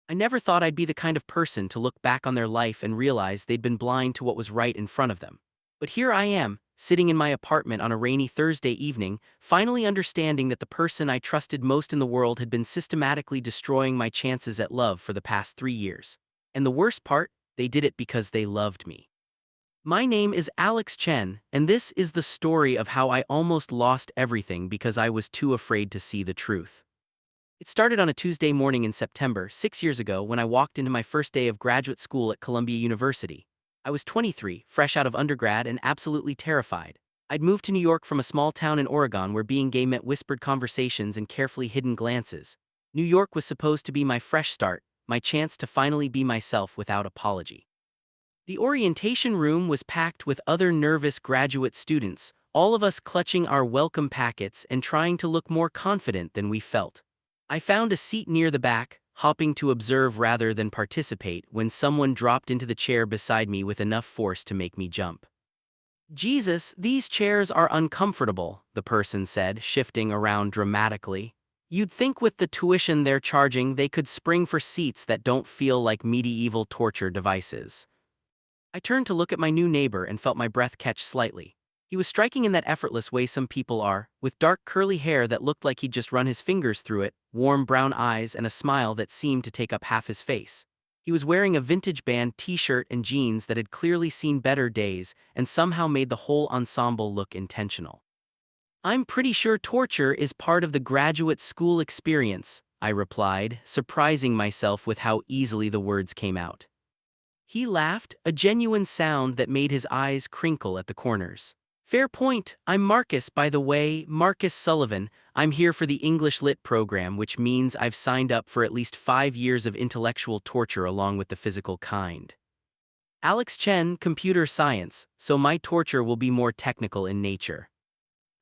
I never thought I'd be the kind of person to look back on their life and realize they'd been blind to what was right in front of them. But here I am, sitting in my apartment on a rainy Thursday evening, finally understanding that the person I trusted most in the world had been systematically destroying my chances at love for the past 3 years. And the worst part, they did it because they loved me. My name is Alex Chen, and this is the story of how I almost lost everything because I was too afraid to see the truth. It started on a Tuesday morning in September, 6 years ago, when I walked into my first day of graduate school at Columbia University. I was 23, fresh out of undergrad, and absolutely terrified. I'd moved to New York from a small town in Oregon where being gay meant whispered conversations and carefully hidden glances. New York was supposed to be my fresh start, my chance to finally be myself without apology. The orientation room was packed with other nervous graduate students, all of us clutching our welcome packets and trying to look more confident than we felt. I found a seat near the back, hopping to observe rather than participate, when someone dropped into the chair beside me with enough force to make me jump. "Jesus, these chairs are uncomfortable," the person said, shifting around dramatically. "You'd think with the tuition they're charging they could spring for seats that don't feel like medieval torture devices." I turned to look at my new neighbor and felt my breath catch slightly. He was striking in that effortless way some people are, with dark curly hair that looked like he'd just run his fingers through it, warm brown eyes, and a smile that seemed to take up half his face. He was wearing a vintage band t-shirt and jeans that had clearly seen better days and somehow made the whole ensemble look intentional. "I'm pretty sure torture is part of the graduate school experience," I replied, surprising myself with how easily the words came out. He laughed, a genuine sound that made his eyes crinkle at the corners. "Fair point. I'm Marcus, by the way, Marcus Sullivan. I'm here for the English Lit program, which means I've signed up for at least 5 years of intellectual torture along with the physical kind. Alex Chen, computer science, so my torture will be more technical in nature."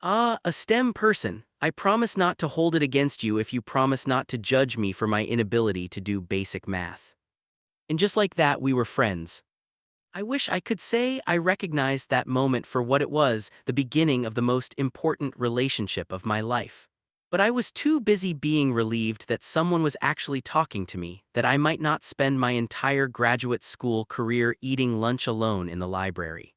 "Ah, a STEM person. I promise not to hold it against you if you promise not to judge me for my inability to do basic math." And just like that, we were friends. I wish I could say I recognized that moment for what it was, the beginning of the most important relationship of my life. But I was too busy being relieved that someone was actually talking to me, that I might not spend my entire graduate school career eating lunch alone in the library.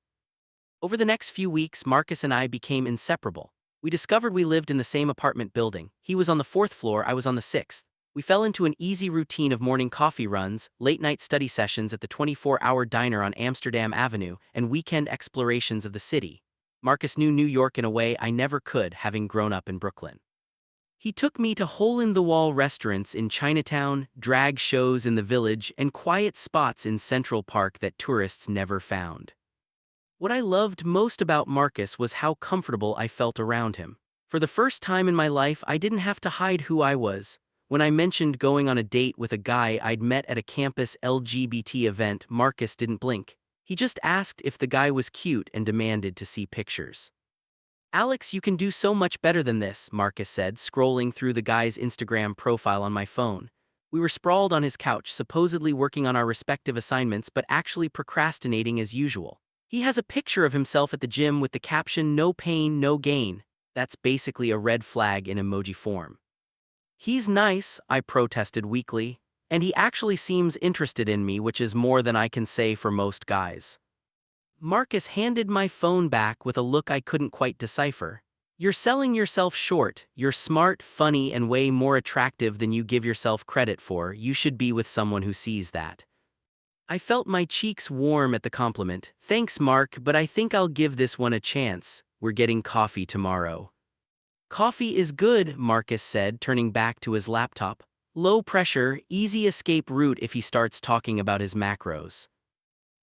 Over the next few weeks, Marcus and I became inseparable. We discovered we lived in the same apartment building. He was on the 4th floor, I was on the 6th. We fell into an easy routine of morning coffee runs, late-night study sessions at the 24-hour diner on Amsterdam Avenue, and weekend explorations of the city. Marcus knew New York in a way I never could, having grown up in Brooklyn. He took me to hole-in-the-wall restaurants in Chinatown, drag shows in the Village, and quiet spots in Central Park that tourists never found. What I loved most about Marcus was how comfortable I felt around him. For the first time in my life, I didn't have to hide who I was. When I mentioned going on a date with a guy I'd met at a campus LGBT event, Marcus didn't blink. He just asked if the guy was cute and demanded to see pictures. "Alex, you can do so much better than this," Marcus said, scrolling through the guy's Instagram profile on my phone. We were sprawled on his couch, supposedly working on our respective assignments but actually procrastinating as usual. He has a picture of himself at the gym with the caption, "No pain, no gain." That's basically a red flag in emoji form. "He's nice," I protested weakly, "and he actually seems interested in me, which is more than I can say for most guys." Marcus handed my phone back with a look I couldn't quite decipher. "You're selling yourself short. You're smart, funny, and way more attractive than you give yourself credit for. You should be with someone who sees that." I felt my cheeks warm at the compliment. "Thanks, Mark, but I think I'll give this one a chance. We're getting coffee tomorrow." "Coffee is good," Marcus said, turning back to his laptop. "Low pressure, easy escape route if he starts talking about his macros."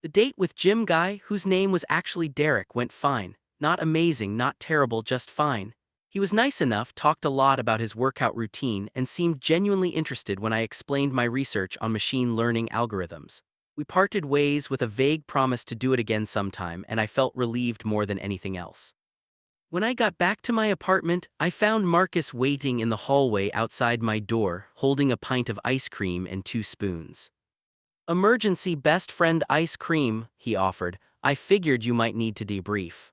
The date with gym guy, whose name was actually Derek, went fine. Not amazing, not terrible, just fine. He was nice enough, talked a lot about his workout routine, and seemed genuinely interested when I explained my research on machine learning algorithms. We parted ways with a vague promise to do it again sometime, and I felt relieved more than anything else. When I got back to my apartment, I found Marcus waiting in the hallway outside my door, holding a pint of ice cream and 2 spoons. "Emergency best friend ice cream," he offered. "I figured you might need to debrief."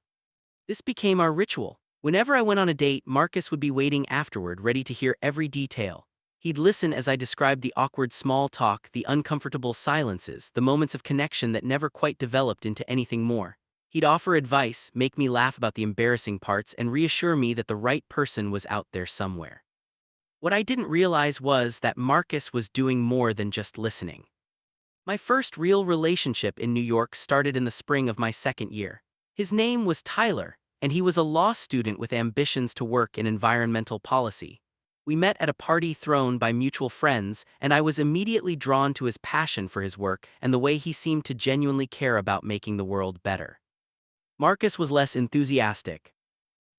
This became our ritual. Whenever I went on a date, Marcus would be waiting afterward, ready to hear every detail. He'd listen as I described the awkward small talk, the uncomfortable silences, the moments of connection that never quite developed into anything more. He'd offer advice, make me laugh about the embarrassing parts, and reassure me that the right person was out there somewhere. What I didn't realize was that Marcus was doing more than just listening. My first real relationship in New York started in the spring of my second year. His name was Tyler, and he was a law student with ambitions to work in environmental policy. We met at a party thrown by mutual friends, and I was immediately drawn to his passion for his work and the way he seemed to genuinely care about making the world better. Marcus was less enthusiastic.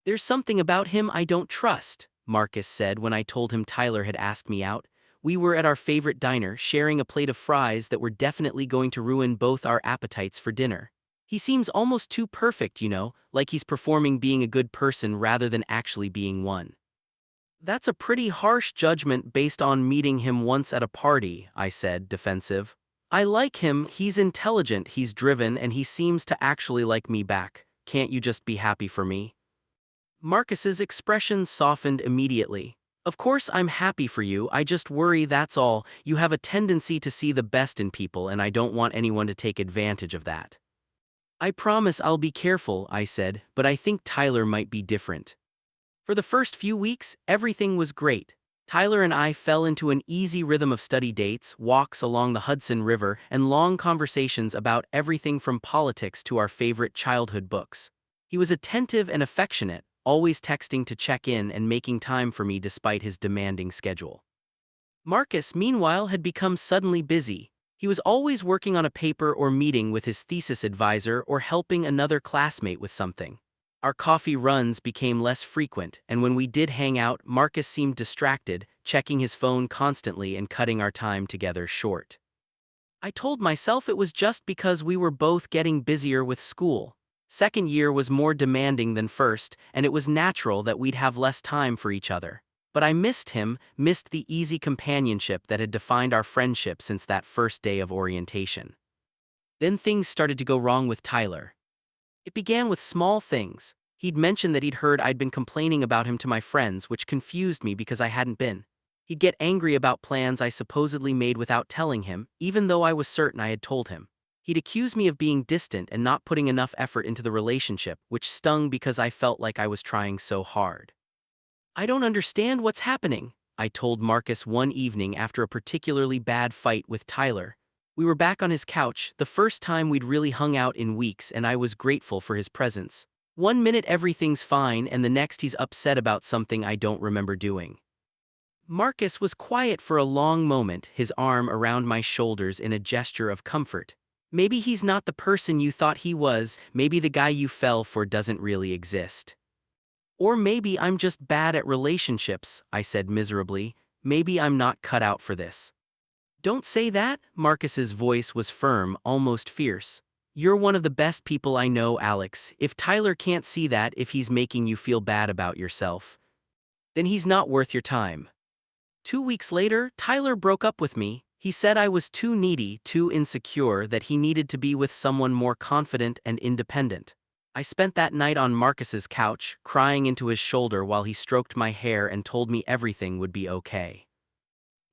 "There's something about him I don't trust," Marcus said when I told him Tyler had asked me out. We were at our favorite diner, sharing a plate of fries that were definitely going to ruin both our appetites for dinner. "He seems almost too perfect, like he's performing being a good person rather than actually being one." "That's a pretty harsh judgment based on meeting him once at a party," I said, defensive. "I like him, he's intelligent, he's driven, and he seems to actually like me back. Can't you just be happy for me?" Marcus's expression softened immediately. "Of course I'm happy for you, I just worry that's all. You have a tendency to see the best in people, and I don't want anyone to take advantage of that." "I promise I'll be careful," I said, "but I think Tyler might be different." For the first few weeks, everything was great. Tyler and I fell into an easy rhythm of study dates, walks along the Hudson River, and long conversations about everything from politics to our favorite childhood books. He was attentive and affectionate, always texting to check in and making time for me despite his demanding schedule. Marcus, meanwhile, had become suddenly busy. He was always working on a paper or meeting with his thesis advisor or helping another classmate with something. Our coffee runs became less frequent, and when we did hang out, Marcus seemed distracted, checking his phone constantly and cutting our time together short. I told myself it was just because we were both getting busier with school. Second year was more demanding than first, and it was natural that we'd have less time for each other. But I missed him, missed the easy companionship that had defined our friendship since that first day of orientation. Then things started to go wrong with Tyler. It began with small things. He'd mentioned that he'd heard I'd been complaining about him to my friends, which confused me because I hadn't been. He'd get angry about plans I supposedly made without telling him, even though I was certain I had told him. He'd accuse me of being distant and not putting enough effort into the relationship, which stung because I felt like I was trying so hard. "I don't understand what's happening," I told Marcus one evening after a particularly bad fight with Tyler. We were back on his couch, the first time we'd really hung out in weeks, and I was grateful for his presence. One minute everything's fine and the next he's upset about something I don't remember doing. Marcus was quiet for a long moment, his arm around my shoulders in a gesture of comfort. "Maybe he's not the person you thought he was, maybe the guy you fell for doesn't really exist. Or maybe I'm just bad at relationships," I said miserably. "Maybe I'm not cut out for this." "Don't say that," Marcus's voice was firm, almost fierce. "You're one of the best people I know, Alex. If Tyler can't see that, if he's making you feel bad about yourself, then he's not worth your time." 2 weeks later, Tyler broke up with me. He said I was too needy, too insecure, that he needed to be with someone more confident and independent. I spent that night on Marcus's couch, crying into his shoulder while he stroked my hair and told me everything would be okay.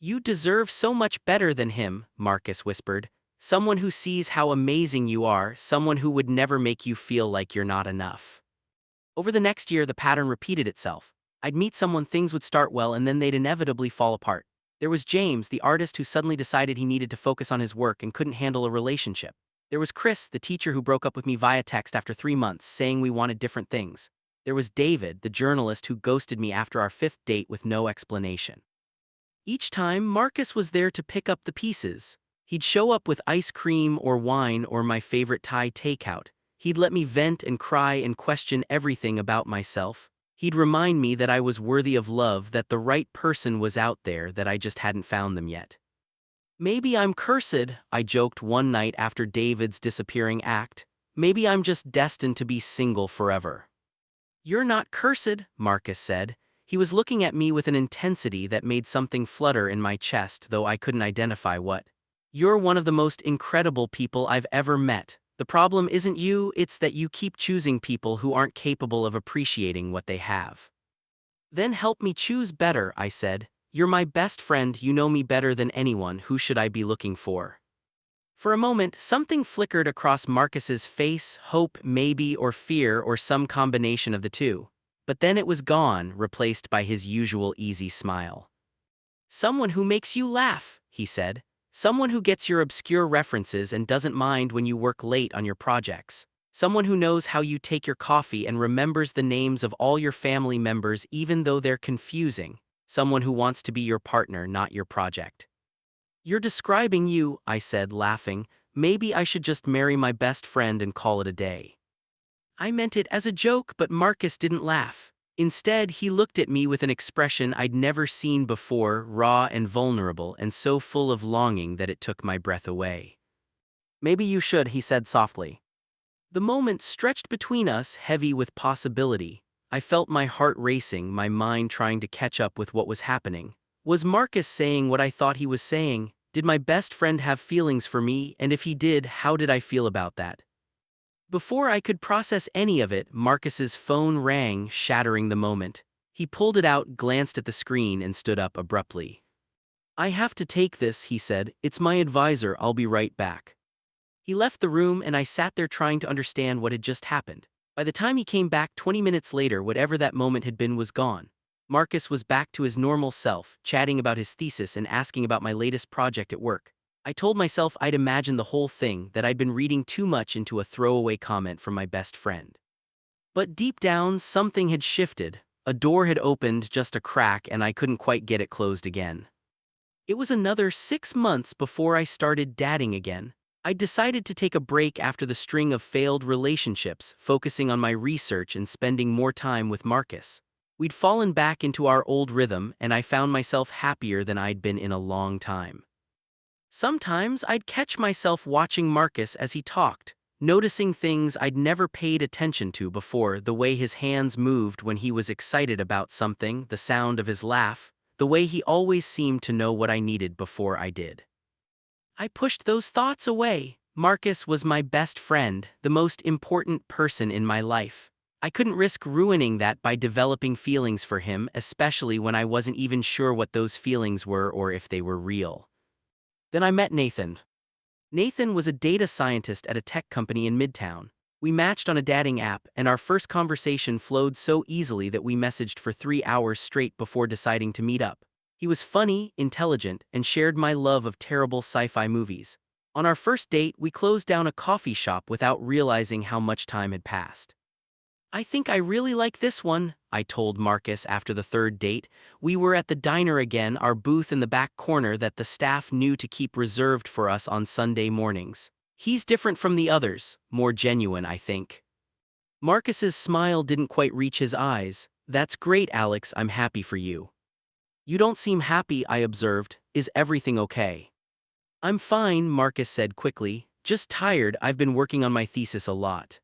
"You deserve so much better than him," Marcus whispered. "Someone who sees how amazing you are, someone who would never make you feel like you're not enough." Over the next year, the pattern repeated itself. I'd meet someone, things would start well, and then they'd inevitably fall apart. There was James, the artist who suddenly decided he needed to focus on his work and couldn't handle a relationship. There was Chris, the teacher who broke up with me via text after 3 months, saying we wanted different things. There was David, the journalist who ghosted me after our fifth date with no explanation. Each time, Marcus was there to pick up the pieces. He'd show up with ice cream or wine or my favorite Thai takeout. He'd let me vent and cry and question everything about myself. He'd remind me that I was worthy of love, that the right person was out there, that I just hadn't found them yet. "Maybe I'm cursed," I joked one night after David's disappearing act. "Maybe I'm just destined to be single forever." "You're not cursed," Marcus said. He was looking at me with an intensity that made something flutter in my chest, though I couldn't identify what. "You're one of the most incredible people I've ever met. The problem isn't you, it's that you keep choosing people who aren't capable of appreciating what they have." "Then help me choose better," I said. You're my best friend, you know me better than anyone, who should I be looking for? For a moment, something flickered across Marcus's face, hope, maybe, or fear, or some combination of the two. But then it was gone, replaced by his usual easy smile. Someone who makes you laugh, he said. Someone who gets your obscure references and doesn't mind when you work late on your projects. Someone who knows how you take your coffee and remembers the names of all your family members even though they're confusing. Someone who wants to be your partner, not your project. You're describing you, I said, laughing. Maybe I should just marry my best friend and call it a day. I meant it as a joke, but Marcus didn't laugh. Instead, he looked at me with an expression I'd never seen before, raw and vulnerable and so full of longing that it took my breath away. Maybe you should, he said softly. The moment stretched between us, heavy with possibility. I felt my heart racing, my mind trying to catch up with what was happening. Was Marcus saying what I thought he was saying? Did my best friend have feelings for me, and if he did, how did I feel about that? Before I could process any of it, Marcus's phone rang, shattering the moment. He pulled it out, glanced at the screen, and stood up abruptly. I have to take this, he said. It's my advisor, I'll be right back. He left the room and I sat there trying to understand what had just happened. By the time he came back 20 minutes later, whatever that moment had been was gone. Marcus was back to his normal self, chatting about his thesis and asking about my latest project at work. I told myself I'd imagined the whole thing, that I'd been reading too much into a throwaway comment from my best friend. But deep down, something had shifted. A door had opened just a crack and I couldn't quite get it closed again. It was another 6 months before I started dating again. I decided to take a break after the string of failed relationships, focusing on my research and spending more time with Marcus. We'd fallen back into our old rhythm and I found myself happier than I'd been in a long time. Sometimes I'd catch myself watching Marcus as he talked, noticing things I'd never paid attention to before, the way his hands moved when he was excited about something, the sound of his laugh, the way he always seemed to know what I needed before I did. I pushed those thoughts away. Marcus was my best friend, the most important person in my life. I couldn't risk ruining that by developing feelings for him, especially when I wasn't even sure what those feelings were or if they were real. Then I met Nathan. Nathan was a data scientist at a tech company in Midtown. We matched on a dating app, and our first conversation flowed so easily that we messaged for 3 hours straight before deciding to meet up. He was funny, intelligent, and shared my love of terrible sci-fi movies. On our first date, we closed down a coffee shop without realizing how much time had passed. I think I really like this one, I told Marcus after the third date. We were at the diner again, our booth in the back corner that the staff knew to keep reserved for us on Sunday mornings. He's different from the others, more genuine, I think. Marcus's smile didn't quite reach his eyes. That's great, Alex, I'm happy for you. You don't seem happy, I observed. Is everything okay? I'm fine, Marcus said quickly. Just tired, I've been working on my thesis a lot.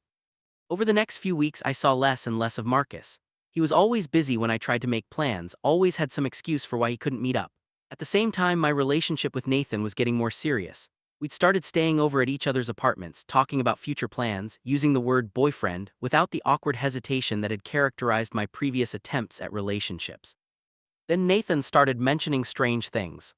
Over the next few weeks I saw less and less of Marcus. He was always busy when I tried to make plans, always had some excuse for why he couldn't meet up. At the same time, my relationship with Nathan was getting more serious. We'd started staying over at each other's apartments, talking about future plans, using the word boyfriend without the awkward hesitation that had characterized my previous attempts at relationships. Then Nathan started mentioning strange things.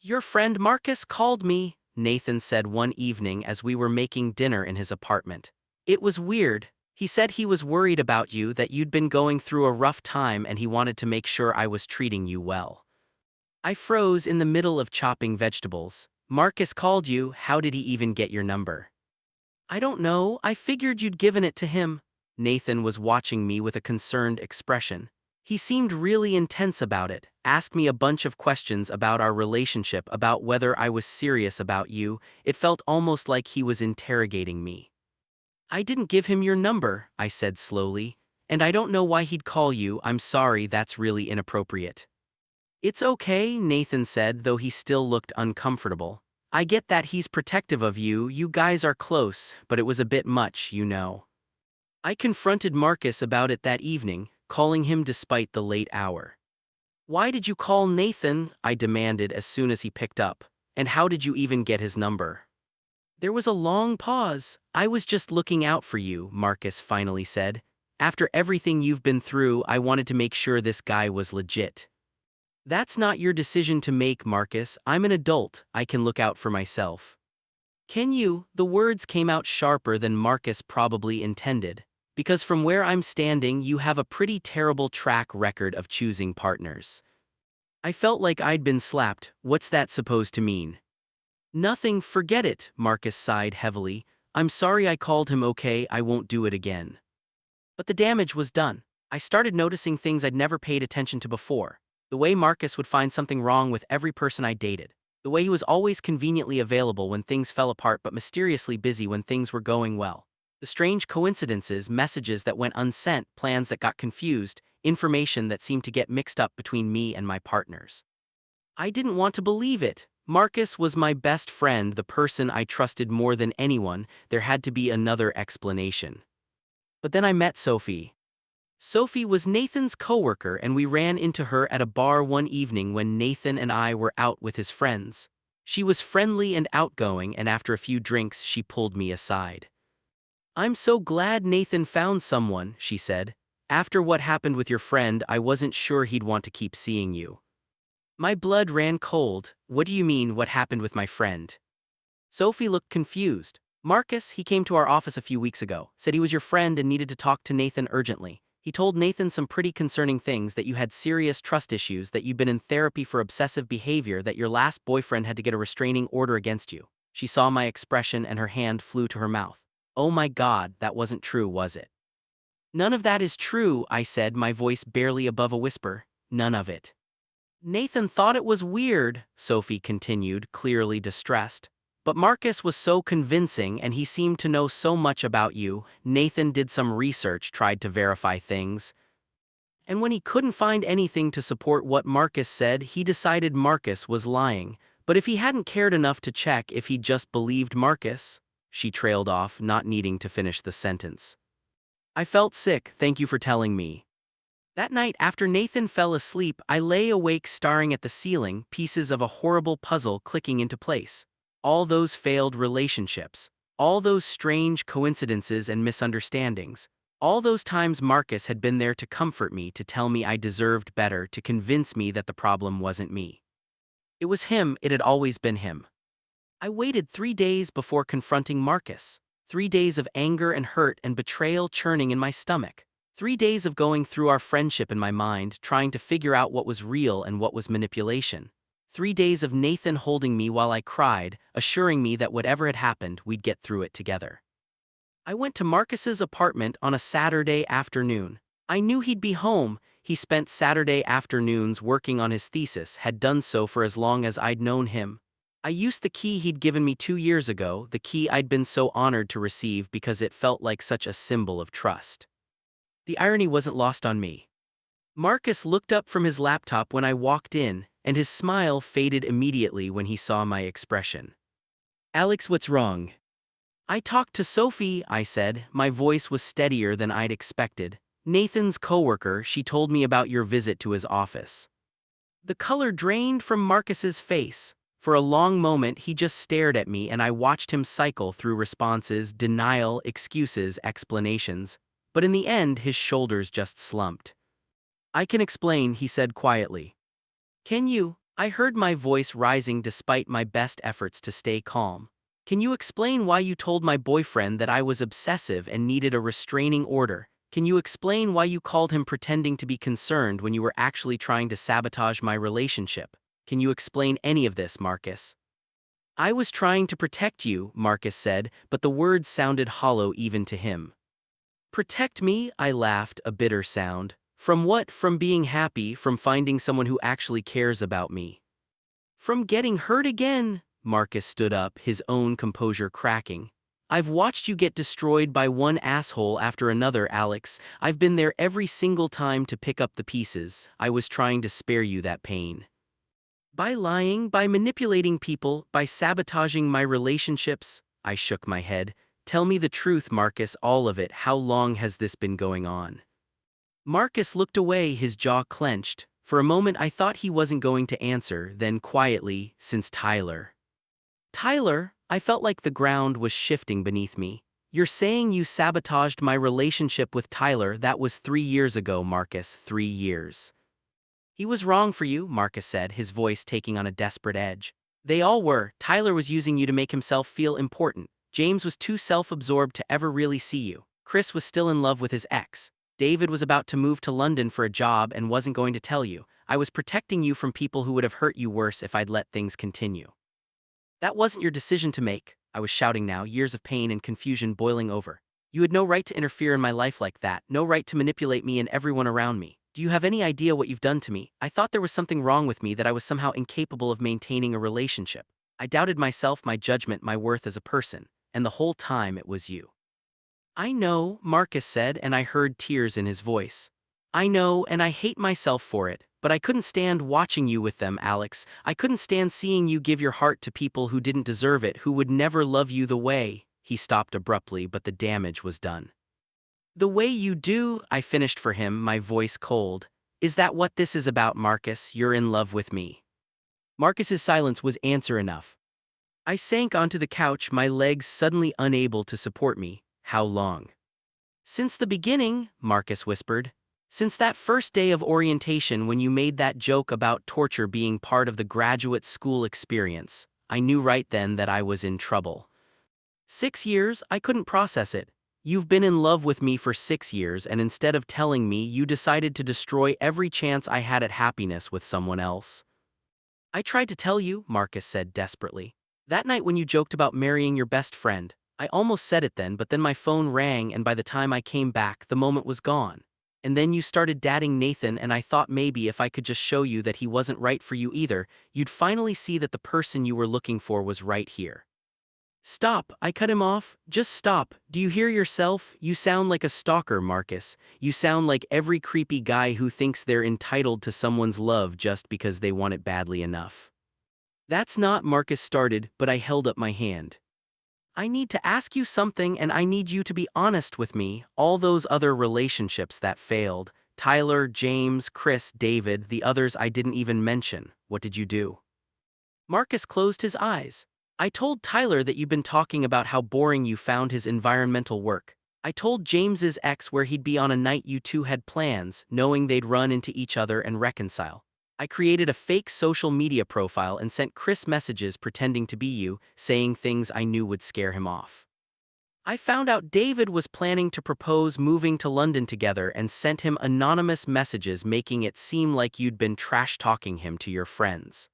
Your friend Marcus called me, Nathan said one evening as we were making dinner in his apartment. It was weird. He said he was worried about you, that you'd been going through a rough time and he wanted to make sure I was treating you well. I froze in the middle of chopping vegetables. Marcus called you, how did he even get your number? I don't know, I figured you'd given it to him. Nathan was watching me with a concerned expression. He seemed really intense about it, asked me a bunch of questions about our relationship, about whether I was serious about you. It felt almost like he was interrogating me. I didn't give him your number, I said slowly, and I don't know why he'd call you. I'm sorry, that's really inappropriate. It's okay, Nathan said, though he still looked uncomfortable. I get that he's protective of you, you guys are close, but it was a bit much, you know. I confronted Marcus about it that evening, calling him despite the late hour. Why did you call Nathan? I demanded as soon as he picked up. And how did you even get his number? There was a long pause. I was just looking out for you, Marcus finally said. After everything you've been through, I wanted to make sure this guy was legit. That's not your decision to make, Marcus. I'm an adult, I can look out for myself. Can you? The words came out sharper than Marcus probably intended. Because from where I'm standing, you have a pretty terrible track record of choosing partners. I felt like I'd been slapped. What's that supposed to mean? Nothing, forget it, Marcus sighed heavily. I'm sorry I called him. Okay, I won't do it again. But the damage was done. I started noticing things I'd never paid attention to before. The way Marcus would find something wrong with every person I dated. The way he was always conveniently available when things fell apart but mysteriously busy when things were going well. The strange coincidences, messages that went unsent, plans that got confused, information that seemed to get mixed up between me and my partners. I didn't want to believe it. Marcus was my best friend, the person I trusted more than anyone. There had to be another explanation. But then I met Sophie. Sophie was Nathan's coworker, and we ran into her at a bar one evening when Nathan and I were out with his friends. She was friendly and outgoing, and after a few drinks she pulled me aside. I'm so glad Nathan found someone, she said. After what happened with your friend, I wasn't sure he'd want to keep seeing you. My blood ran cold. What do you mean, what happened with my friend? Sophie looked confused. Marcus, he came to our office a few weeks ago, said he was your friend and needed to talk to Nathan urgently. He told Nathan some pretty concerning things, that you had serious trust issues, that you'd been in therapy for obsessive behavior, that your last boyfriend had to get a restraining order against you. She saw my expression and her hand flew to her mouth. Oh my God, that wasn't true, was it? None of that is true, I said, my voice barely above a whisper. None of it. Nathan thought it was weird, Sophie continued, clearly distressed. But Marcus was so convincing and he seemed to know so much about you. Nathan did some research, tried to verify things. And when he couldn't find anything to support what Marcus said, he decided Marcus was lying. But if he hadn't cared enough to check if he just believed Marcus, she trailed off, not needing to finish the sentence. I felt sick, thank you for telling me. That night after Nathan fell asleep, I lay awake staring at the ceiling, pieces of a horrible puzzle clicking into place. All those failed relationships, all those strange coincidences and misunderstandings, all those times Marcus had been there to comfort me, to tell me I deserved better, to convince me that the problem wasn't me. It was him, it had always been him. I waited 3 days before confronting Marcus. 3 days of anger and hurt and betrayal churning in my stomach. 3 days of going through our friendship in my mind, trying to figure out what was real and what was manipulation. 3 days of Nathan holding me while I cried, assuring me that whatever had happened, we'd get through it together. I went to Marcus's apartment on a Saturday afternoon. I knew he'd be home. He spent Saturday afternoons working on his thesis, had done so for as long as I'd known him. I used the key he'd given me 2 years ago, the key I'd been so honored to receive because it felt like such a symbol of trust. The irony wasn't lost on me. Marcus looked up from his laptop when I walked in, and his smile faded immediately when he saw my expression. Alex, what's wrong? I talked to Sophie, I said. My voice was steadier than I'd expected. Nathan's coworker, she told me about your visit to his office. The color drained from Marcus's face. For a long moment he just stared at me and I watched him cycle through responses, denial, excuses, explanations. But in the end his shoulders just slumped. I can explain, he said quietly. Can you? I heard my voice rising despite my best efforts to stay calm. Can you explain why you told my boyfriend that I was obsessive and needed a restraining order? Can you explain why you called him pretending to be concerned when you were actually trying to sabotage my relationship? Can you explain any of this, Marcus? I was trying to protect you, Marcus said, but the words sounded hollow even to him. Protect me? I laughed, a bitter sound. From what? From being happy, from finding someone who actually cares about me. From getting hurt again? Marcus stood up, his own composure cracking. I've watched you get destroyed by one asshole after another, Alex. I've been there every single time to pick up the pieces. I was trying to spare you that pain. By lying, by manipulating people, by sabotaging my relationships? I shook my head. Tell me the truth, Marcus, all of it. How long has this been going on? Marcus looked away, his jaw clenched. For a moment I thought he wasn't going to answer, then quietly, since Tyler. Tyler? I felt like the ground was shifting beneath me. You're saying you sabotaged my relationship with Tyler? That was 3 years ago, Marcus, 3 years. He was wrong for you, Marcus said, his voice taking on a desperate edge. They all were. Tyler was using you to make himself feel important. James was too self-absorbed to ever really see you. Chris was still in love with his ex. David was about to move to London for a job and wasn't going to tell you. I was protecting you from people who would have hurt you worse if I'd let things continue. That wasn't your decision to make, I was shouting now, years of pain and confusion boiling over. You had no right to interfere in my life like that, no right to manipulate me and everyone around me. Do you have any idea what you've done to me? I thought there was something wrong with me, that I was somehow incapable of maintaining a relationship. I doubted myself, my judgment, my worth as a person, and the whole time it was you. I know, Marcus said, and I heard tears in his voice. I know, and I hate myself for it, but I couldn't stand watching you with them, Alex. I couldn't stand seeing you give your heart to people who didn't deserve it, who would never love you the way. He stopped abruptly, but the damage was done. The way you do, I finished for him, my voice cold. Is that what this is about, Marcus? You're in love with me. Marcus's silence was answer enough. I sank onto the couch, my legs suddenly unable to support me. How long? Since the beginning, Marcus whispered. Since that first day of orientation when you made that joke about torture being part of the graduate school experience, I knew right then that I was in trouble. 6 years, I couldn't process it. You've been in love with me for 6 years, and instead of telling me, you decided to destroy every chance I had at happiness with someone else. I tried to tell you, Marcus said desperately. That night when you joked about marrying your best friend, I almost said it then, but then my phone rang, and by the time I came back, the moment was gone. And then you started dating Nathan, and I thought maybe if I could just show you that he wasn't right for you either, you'd finally see that the person you were looking for was right here. Stop, I cut him off. Just stop. Do you hear yourself? You sound like a stalker, Marcus. You sound like every creepy guy who thinks they're entitled to someone's love just because they want it badly enough. That's not, Marcus started, but I held up my hand. I need to ask you something, and I need you to be honest with me. All those other relationships that failed, Tyler, James, Chris, David, the others I didn't even mention, what did you do? Marcus closed his eyes. I told Tyler that you'd been talking about how boring you found his environmental work. I told James's ex where he'd be on a night you two had plans, knowing they'd run into each other and reconcile. I created a fake social media profile and sent Chris messages pretending to be you, saying things I knew would scare him off. I found out David was planning to propose moving to London together and sent him anonymous messages making it seem like you'd been trash-talking him to your friends.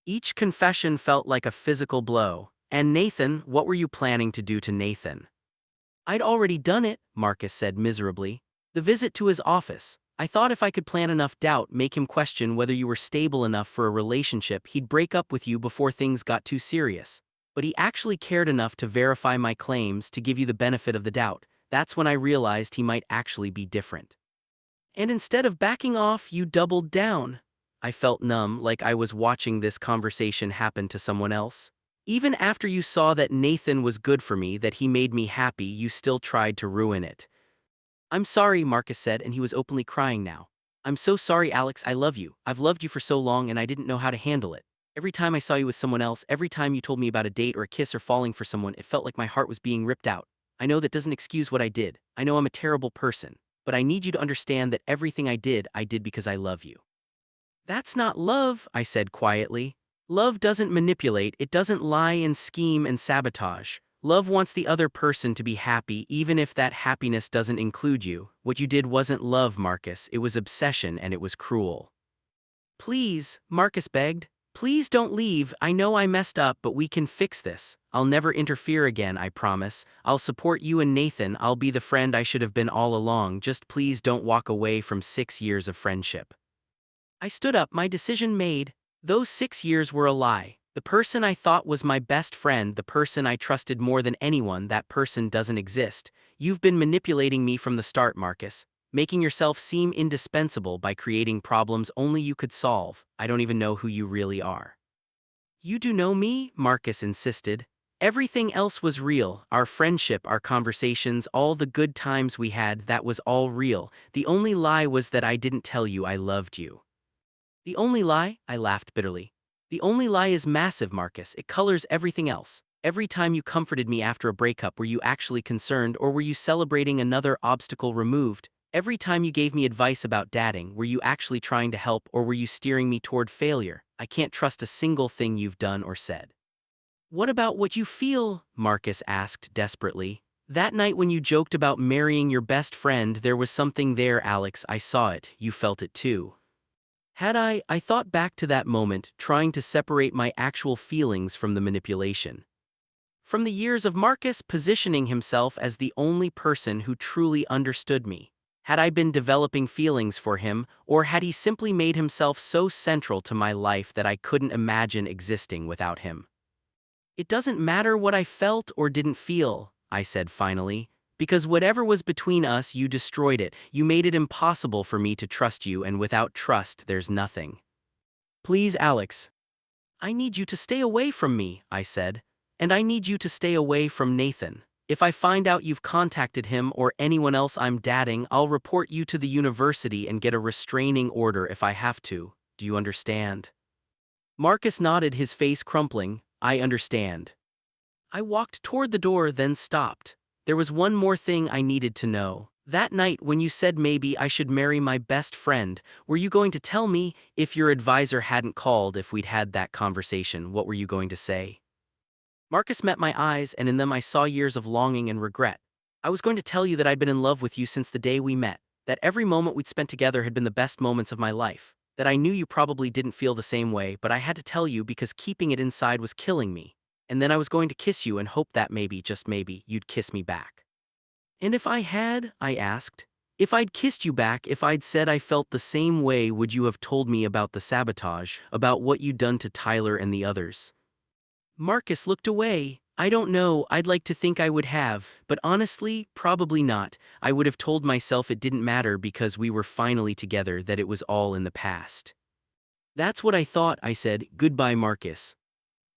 Each confession felt like a physical blow. And Nathan, what were you planning to do to Nathan? I'd already done it, Marcus said miserably. The visit to his office. I thought if I could plant enough doubt, make him question whether you were stable enough for a relationship, he'd break up with you before things got too serious. But he actually cared enough to verify my claims, to give you the benefit of the doubt. That's when I realized he might actually be different. And instead of backing off, you doubled down. I felt numb, like I was watching this conversation happen to someone else. Even after you saw that Nathan was good for me, that he made me happy, you still tried to ruin it. I'm sorry, Marcus said, and he was openly crying now. I'm so sorry, Alex, I love you. I've loved you for so long and I didn't know how to handle it. Every time I saw you with someone else, every time you told me about a date or a kiss or falling for someone, it felt like my heart was being ripped out. I know that doesn't excuse what I did. I know I'm a terrible person. But I need you to understand that everything I did because I love you. That's not love, I said quietly. Love doesn't manipulate, it doesn't lie and scheme and sabotage. Love wants the other person to be happy even if that happiness doesn't include you. What you did wasn't love, Marcus, it was obsession, and it was cruel. Please, Marcus begged. Please don't leave. I know I messed up, but we can fix this. I'll never interfere again, I promise. I'll support you and Nathan. I'll be the friend I should have been all along. Just please don't walk away from 6 years of friendship. I stood up, my decision made. Those 6 years were a lie. The person I thought was my best friend, the person I trusted more than anyone, that person doesn't exist. You've been manipulating me from the start, Marcus, making yourself seem indispensable by creating problems only you could solve. I don't even know who you really are. You do know me, Marcus insisted. Everything else was real, our friendship, our conversations, all the good times we had, that was all real. The only lie was that I didn't tell you I loved you. The only lie? I laughed bitterly. The only lie is massive, Marcus. It colors everything else. Every time you comforted me after a breakup, were you actually concerned, or were you celebrating another obstacle removed? Every time you gave me advice about dating, were you actually trying to help or were you steering me toward failure? I can't trust a single thing you've done or said." "What about what you feel?" Marcus asked desperately. "That night when you joked about marrying your best friend, there was something there, Alex. I saw it. You felt it too." Had I thought back to that moment, trying to separate my actual feelings from the manipulation. From the years of Marcus positioning himself as the only person who truly understood me. Had I been developing feelings for him, or had he simply made himself so central to my life that I couldn't imagine existing without him? "It doesn't matter what I felt or didn't feel," I said finally, "because whatever was between us, you destroyed it. You made it impossible for me to trust you, and without trust, there's nothing." "Please, Alex. I need you to stay away from me," I said. "And I need you to stay away from Nathan. If I find out you've contacted him or anyone else I'm dating, I'll report you to the university and get a restraining order if I have to. Do you understand?" Marcus nodded, his face crumpling. "I understand." I walked toward the door, then stopped. There was one more thing I needed to know. That night when you said maybe I should marry my best friend, were you going to tell me? If your advisor hadn't called, if we'd had that conversation, what were you going to say? Marcus met my eyes, and in them I saw years of longing and regret. I was going to tell you that I'd been in love with you since the day we met, that every moment we'd spent together had been the best moments of my life, that I knew you probably didn't feel the same way, but I had to tell you because keeping it inside was killing me. And then I was going to kiss you and hope that maybe, just maybe, you'd kiss me back. "And if I had," I asked, "if I'd kissed you back, if I'd said I felt the same way, would you have told me about the sabotage, about what you'd done to Tyler and the others?" Marcus looked away. "I don't know, I'd like to think I would have, but honestly, probably not. I would have told myself it didn't matter because we were finally together, that it was all in the past." "That's what I thought," I said. "Goodbye, Marcus."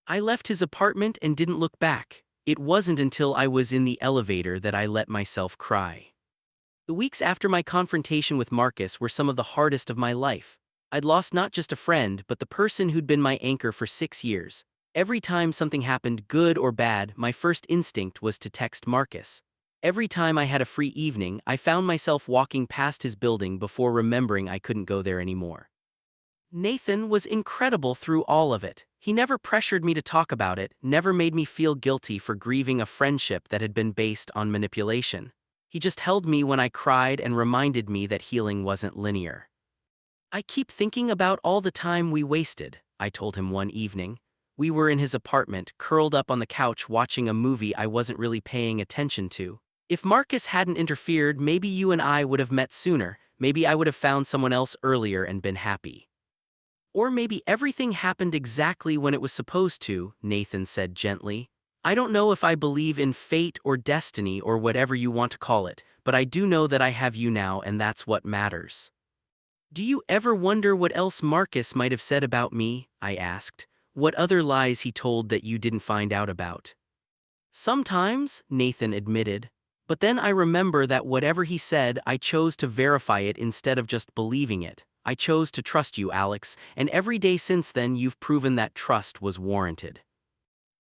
I left his apartment and didn't look back. It wasn't until I was in the elevator that I let myself cry. The weeks after my confrontation with Marcus were some of the hardest of my life. I'd lost not just a friend, but the person who'd been my anchor for 6 years. Every time something happened, good or bad, my first instinct was to text Marcus. Every time I had a free evening, I found myself walking past his building before remembering I couldn't go there anymore. Nathan was incredible through all of it. He never pressured me to talk about it, never made me feel guilty for grieving a friendship that had been based on manipulation. He just held me when I cried and reminded me that healing wasn't linear. "I keep thinking about all the time we wasted," I told him one evening. We were in his apartment, curled up on the couch watching a movie I wasn't really paying attention to. "If Marcus hadn't interfered, maybe you and I would have met sooner, maybe I would have found someone else earlier and been happy. Or maybe everything happened exactly when it was supposed to," Nathan said gently. "I don't know if I believe in fate or destiny or whatever you want to call it, but I do know that I have you now, and that's what matters." "Do you ever wonder what else Marcus might have said about me?" I asked. "What other lies he told that you didn't find out about?" "Sometimes," Nathan admitted. "But then I remember that whatever he said, I chose to verify it instead of just believing it. I chose to trust you, Alex, and every day since then you've proven that trust was warranted."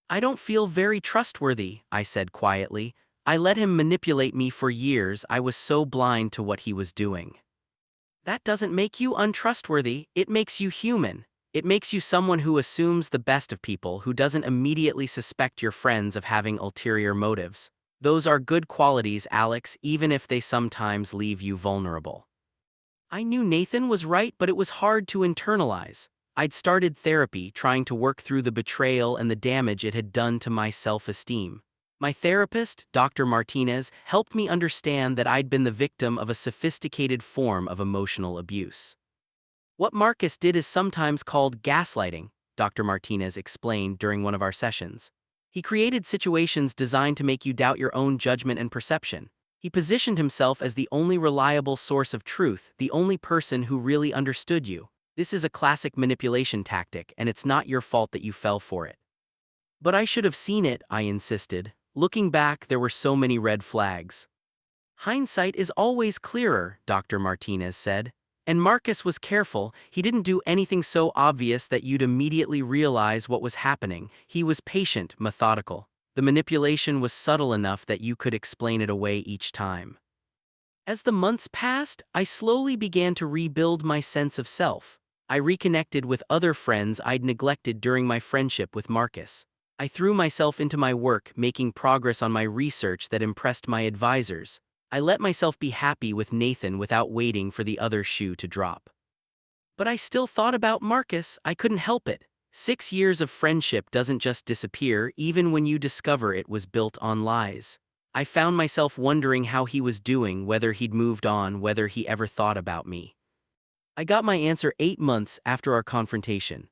"I don't feel very trustworthy," I said quietly. "I let him manipulate me for years. I was so blind to what he was doing." "That doesn't make you untrustworthy, it makes you human. It makes you someone who assumes the best of people, who doesn't immediately suspect your friends of having ulterior motives. Those are good qualities, Alex, even if they sometimes leave you vulnerable." I knew Nathan was right, but it was hard to internalize. I'd started therapy, trying to work through the betrayal and the damage it had done to my self-esteem. My therapist, Dr. Martinez, helped me understand that I'd been the victim of a sophisticated form of emotional abuse. "What Marcus did is sometimes called gaslighting," Dr. Martinez explained during one of our sessions. "He created situations designed to make you doubt your own judgment and perception. He positioned himself as the only reliable source of truth, the only person who really understood you. This is a classic manipulation tactic, and it's not your fault that you fell for it." "But I should have seen it," I insisted. "Looking back, there were so many red flags." "Hindsight is always clearer," Dr. Martinez said. "And Marcus was careful. He didn't do anything so obvious that you'd immediately realize what was happening. He was patient, methodical. The manipulation was subtle enough that you could explain it away each time." As the months passed, I slowly began to rebuild my sense of self. I reconnected with other friends I'd neglected during my friendship with Marcus. I threw myself into my work, making progress on my research that impressed my advisors. I let myself be happy with Nathan without waiting for the other shoe to drop. But I still thought about Marcus. I couldn't help it. 6 years of friendship doesn't just disappear, even when you discover it was built on lies. I found myself wondering how he was doing, whether he'd moved on, whether he ever thought about me. I got my answer 8 months after our confrontation.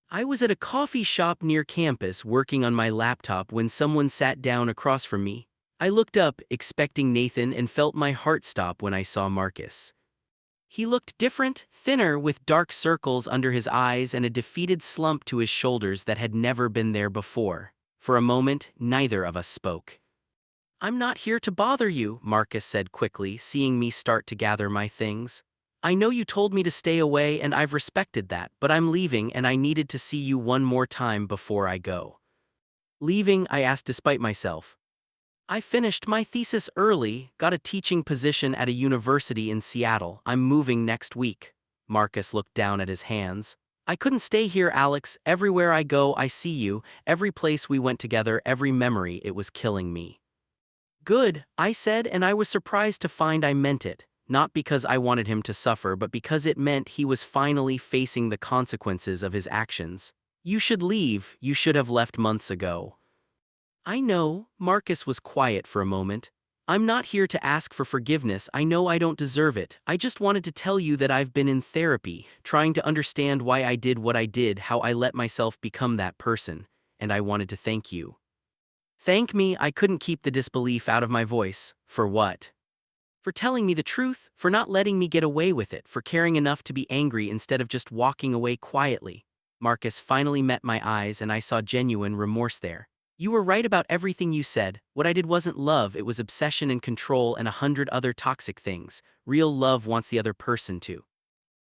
I was at a coffee shop near campus working on my laptop when someone sat down across from me. I looked up, expecting Nathan, and felt my heart stop when I saw Marcus. He looked different, thinner, with dark circles under his eyes and a defeated slump to his shoulders that had never been there before. For a moment, neither of us spoke. "I'm not here to bother you," Marcus said quickly, seeing me start to gather my things. "I know you told me to stay away and I've respected that, but I'm leaving and I needed to see you one more time before I go." "Leaving?" I asked despite myself. "I finished my thesis early, got a teaching position at a university in Seattle. I'm moving next week." Marcus looked down at his hands. "I couldn't stay here, Alex. Everywhere I go, I see you. Every place we went together, every memory, it was killing me." "Good," I said, and I was surprised to find I meant it. Not because I wanted him to suffer, but because it meant he was finally facing the consequences of his actions. "You should leave. You should have left months ago." "I know." Marcus was quiet for a moment. "I'm not here to ask for forgiveness. I know I don't deserve it. I just wanted to tell you that I've been in therapy, trying to understand why I did what I did, how I let myself become that person, and I wanted to thank you." "Thank me?" I couldn't keep the disbelief out of my voice. "For what?" "For telling me the truth, for not letting me get away with it, for caring enough to be angry instead of just walking away quietly." Marcus finally met my eyes and I saw genuine remorse there. "You were right about everything you said. What I did wasn't love, it was obsession and control and 100 other toxic things. Real love wants the other person to